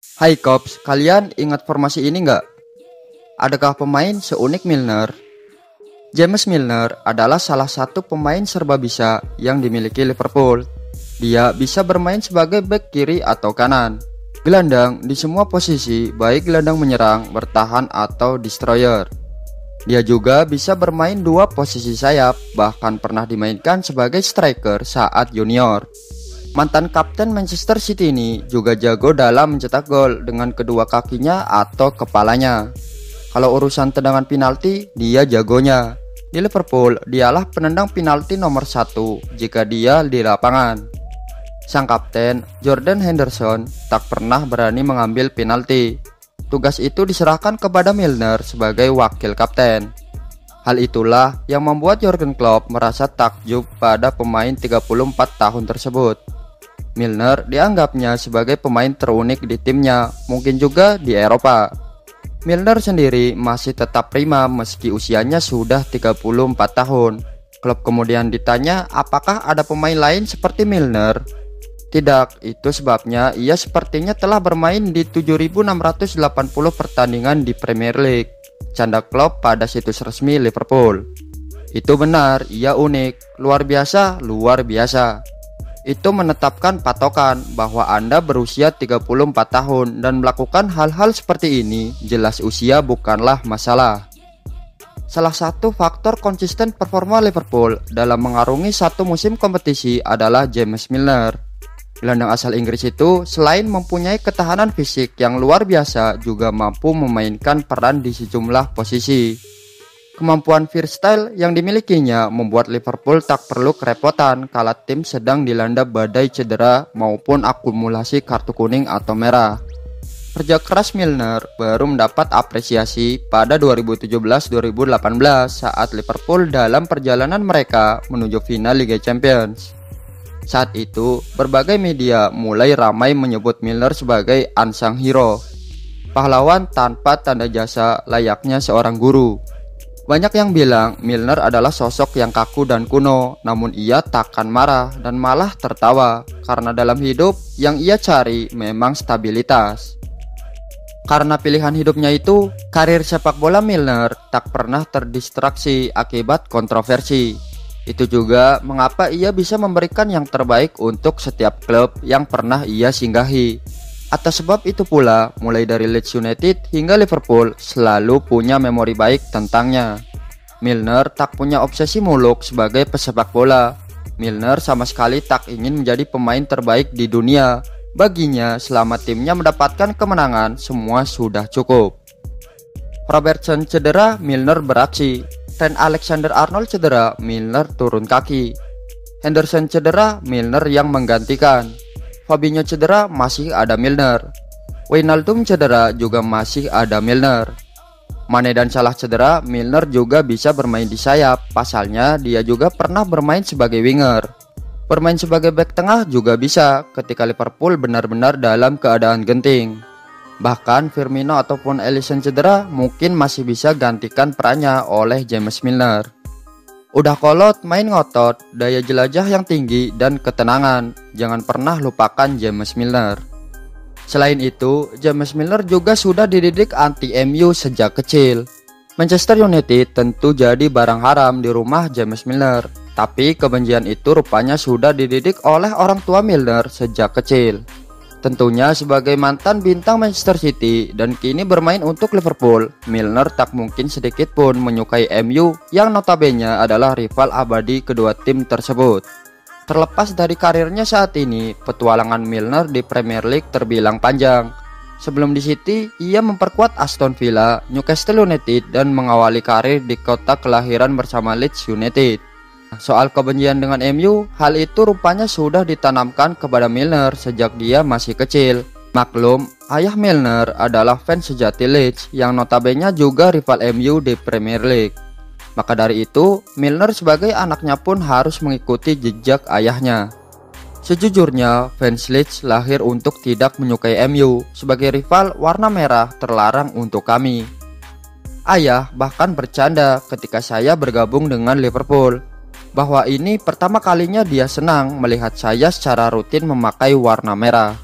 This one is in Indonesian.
Hai Kops, kalian ingat formasi ini nggak? Adakah pemain seunik Milner? James Milner adalah salah satu pemain serba bisa yang dimiliki Liverpool. Dia bisa bermain sebagai bek kiri atau kanan, gelandang di semua posisi, baik gelandang menyerang, bertahan, atau destroyer. Dia juga bisa bermain dua posisi sayap, bahkan pernah dimainkan sebagai striker saat junior. Mantan kapten Manchester City ini juga jago dalam mencetak gol dengan kedua kakinya atau kepalanya. Kalau urusan tendangan penalti, dia jagonya. Di Liverpool, dialah penendang penalti nomor 1 jika dia di lapangan. Sang kapten, Jordan Henderson, tak pernah berani mengambil penalti. Tugas itu diserahkan kepada Milner sebagai wakil kapten. Hal itulah yang membuat Jurgen Klopp merasa takjub pada pemain 34 tahun tersebut. Milner dianggapnya sebagai pemain terunik di timnya, mungkin juga di Eropa. Milner sendiri masih tetap prima meski usianya sudah 34 tahun. Klopp kemudian ditanya apakah ada pemain lain seperti Milner. Tidak, itu sebabnya ia sepertinya telah bermain di 7.680 pertandingan di Premier League, canda Klopp pada situs resmi Liverpool. Itu benar, ia unik, luar biasa, luar biasa. Itu menetapkan patokan bahwa Anda berusia 34 tahun dan melakukan hal-hal seperti ini, jelas usia bukanlah masalah. Salah satu faktor konsisten performa Liverpool dalam mengarungi satu musim kompetisi adalah James Milner. Gelandang asal Inggris itu selain mempunyai ketahanan fisik yang luar biasa, juga mampu memainkan peran di sejumlah posisi. Kemampuan freestyle yang dimilikinya membuat Liverpool tak perlu kerepotan kala tim sedang dilanda badai cedera maupun akumulasi kartu kuning atau merah. Kerja keras Milner baru mendapat apresiasi pada 2017-2018 saat Liverpool dalam perjalanan mereka menuju final Liga Champions. Saat itu, berbagai media mulai ramai menyebut Milner sebagai unsung hero, pahlawan tanpa tanda jasa layaknya seorang guru. Banyak yang bilang Milner adalah sosok yang kaku dan kuno, namun ia takkan marah dan malah tertawa, karena dalam hidup yang ia cari memang stabilitas. Karena pilihan hidupnya itu, karir sepak bola Milner tak pernah terdistraksi akibat kontroversi. Itu juga mengapa ia bisa memberikan yang terbaik untuk setiap klub yang pernah ia singgahi. Atas sebab itu pula, mulai dari Leeds United hingga Liverpool selalu punya memori baik tentangnya. Milner tak punya obsesi muluk sebagai pesepak bola. Milner sama sekali tak ingin menjadi pemain terbaik di dunia. Baginya, selama timnya mendapatkan kemenangan, semua sudah cukup. Robertson cedera, Milner beraksi. Trent Alexander-Arnold cedera, Milner turun kaki. Henderson cedera, Milner yang menggantikan. Fabinho cedera, masih ada Milner. Wijnaldum cedera, juga masih ada Milner. Mane dan Salah cedera, Milner juga bisa bermain di sayap. Pasalnya dia juga pernah bermain sebagai winger. Bermain sebagai bek tengah juga bisa ketika Liverpool benar-benar dalam keadaan genting. Bahkan Firmino ataupun Alisson cedera, mungkin masih bisa gantikan perannya oleh James Milner. Udah kolot, main ngotot, daya jelajah yang tinggi, dan ketenangan. Jangan pernah lupakan James Milner. Selain itu, James Milner juga sudah dididik anti MU sejak kecil. Manchester United tentu jadi barang haram di rumah James Milner. Tapi kebencian itu rupanya sudah dididik oleh orang tua Milner sejak kecil. Tentunya sebagai mantan bintang Manchester City dan kini bermain untuk Liverpool, Milner tak mungkin sedikit pun menyukai MU yang notabene adalah rival abadi kedua tim tersebut. Terlepas dari karirnya saat ini, petualangan Milner di Premier League terbilang panjang. Sebelum di City, ia memperkuat Aston Villa, Newcastle United, dan mengawali karir di kota kelahiran bersama Leeds United. Soal kebencian dengan MU, hal itu rupanya sudah ditanamkan kepada Milner sejak dia masih kecil. Maklum, ayah Milner adalah fans sejati Leeds yang notabene juga rival MU di Premier League. Maka dari itu, Milner sebagai anaknya pun harus mengikuti jejak ayahnya. Sejujurnya, fans Leeds lahir untuk tidak menyukai MU. Sebagai rival, warna merah terlarang untuk kami. Ayah bahkan bercanda ketika saya bergabung dengan Liverpool, bahwa ini pertama kalinya dia senang melihat saya secara rutin memakai warna merah.